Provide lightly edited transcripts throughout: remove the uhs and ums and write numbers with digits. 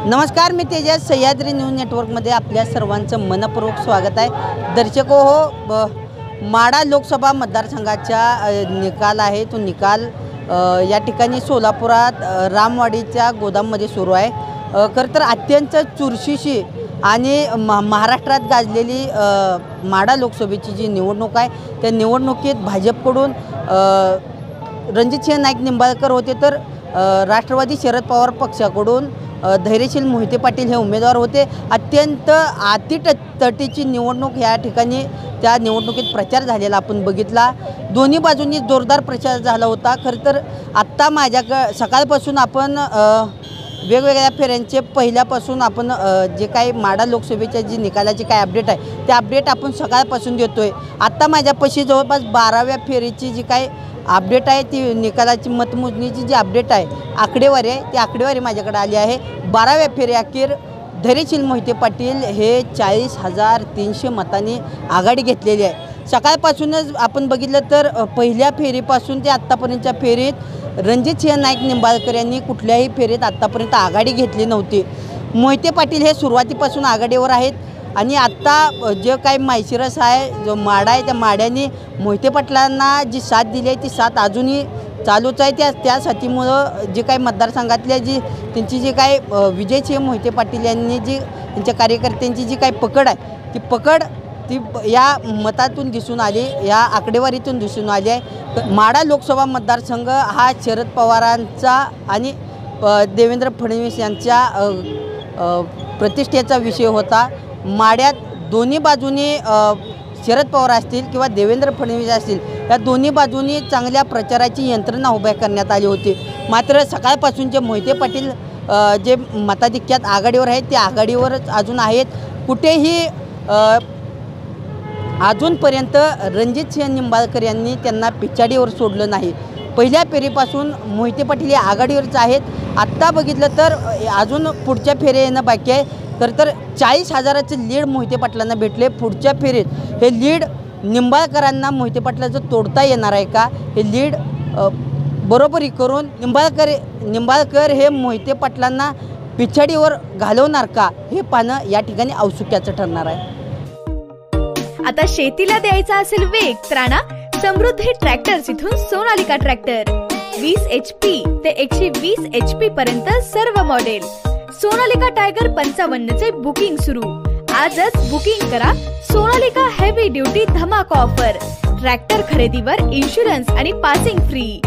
नमस्कार, मी तेजस. सह्याद्री न्यूज नेटवर्कमध्ये आपल्या सर्वांचं मनपूर्वक स्वागत आहे. दर्शको हो, माढा लोकसभा मतदारसंघाचा निकाल आहे. तो निकाल या ठिकाणी सोलापुरात रामवाडीच्या गोदाममध्ये सुरू आहे. खरं तर अत्यंत चुरशीची आणि महाराष्ट्रात गाजलेली माढा लोकसभेची जी निवडणूक आहे, त्या निवडणुकीत भाजपकडून रणजितसिंह नाईक निंबाळकर होते, तर राष्ट्रवादी शरद पवार पक्षाकडून धैर्यशील मोहिते पाटील हे उमेदवार होते. अत्यंत अतितटीची निवडणूक या ठिकाणी त्या निवडणुकीत प्रचार झालेला आपण बघितला. दोन्ही बाजूंनी जोरदार प्रचार झाला होता. खरं तर आत्ता सकाळपासून आपण वेगवेगळ्या फेऱ्यांचे पहिल्यापासून आपण जे काही माढा लोकसभेच्या जी निकालाची काय अपडेट आहे, ते अपडेट आपण सकाळपासून देतोय. आत्ता माझ्यापाशी जवळपास 12व्या फेरीची जी काय अपडेट आहे, ती निकालाची मतमोजणीची जी अपडेट आहे, आकडेवारी आहे, ती आकडेवारी माझ्याकडे आली आहे. 12व्या फेरी अखेर धैर्यशील मोहिते पाटील हे 40,300 मतांनी आघाडी घेतलेली आहे. सकाळपासूनच आपण बघितलं तर पहिल्या फेरीपासून ते आत्तापर्यंतच्या फेरीत रणजितसिंह नाईक निंबाळकर यांनी कुठल्याही फेरीत आत्तापर्यंत आघाडी घेतली नव्हती. मोहिते पाटील हे सुरुवातीपासून आघाडीवर आहेत आणि आत्ता जे काही माळशिरस आहे, जो माढा आहे, त्या माढ्याने मोहिते पाटलांना जी साथ दिली आहे, ती साथ अजूनही चालूच आहे. त्या साथीमुळं जे काही मतदारसंघातल्या त्यांची जी काही विजयसिंह मोहिते पाटील यांनी जी त्यांच्या कार्यकर्त्यांची जी काही पकड आहे, ती पकड या मतातून दिसून आली, या आकडेवारीतून दिसून आली आहे. माढा लोकसभा मतदारसंघ हा शरद पवारांचा आणि देवेंद्र फडणवीस यांच्या प्रतिष्ठेचा विषय होता. माढ्यात दोन्ही बाजूनी शरद पवार असतील किंवा देवेंद्र फडणवीस असतील, या दोन्ही बाजूनी चांगल्या प्रचाराची यंत्रणा उभ्या करण्यात आली होती. मात्र सकाळपासून जे मोहिते पाटील जे मताधिक्यात आघाडीवर आहेत, ते आघाडीवरच अजून आहेत. कुठेही अजूनपर्यंत रणजितसिंह निंबाळकर यांनी त्यांना पिछाडीवर सोडलं नाही. पहिल्या फेरीपासून मोहिते पाटील हे आघाडीवरच आहेत. आत्ता बघितलं तर अजून पुढच्या फेरी येणं बाकी आहे. तर 40,000चं लीड मोहिते पाटलांना भेटले. पुढच्या फेरीत हे लीड निंबाळकरांना मोहिते पाटलाचं तोडता येणार आहे का, हे लीड बरोबरी करून निंबाळकर हे मोहिते पाटलांना पिछाडीवर घालवणार का, हे पाहणं या ठिकाणी औत्सुक्याचं ठरणार आहे. आता शेतीला द्यायचा असेल वेग, तर आणा समृद्धी ट्रॅक्टर्स इथून सोनालिका ट्रॅक्टर. 20 HP ते 120 HP पर्यंत सर्व मॉडेल. सोनालिका टायगर 55 चे बुकिंग सुरू. आजच बुकिंग करा. सोनालिका हेवी ड्युटी धमाका ऑफर. ट्रॅक्टर खरेदीवर इन्शुरन्स आणि पासिंग फ्री.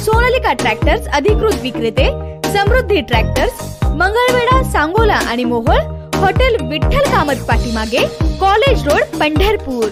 सोनालिका ट्रॅक्टर्स अधिकृत विक्रेते समृद्धी ट्रॅक्टर्स, मंगळवेढा, सांगोला आणि मोहोळ. हॉटेल विठ्ठल कामत पाठीमागे, कॉलेज रोड, पंढरपूर.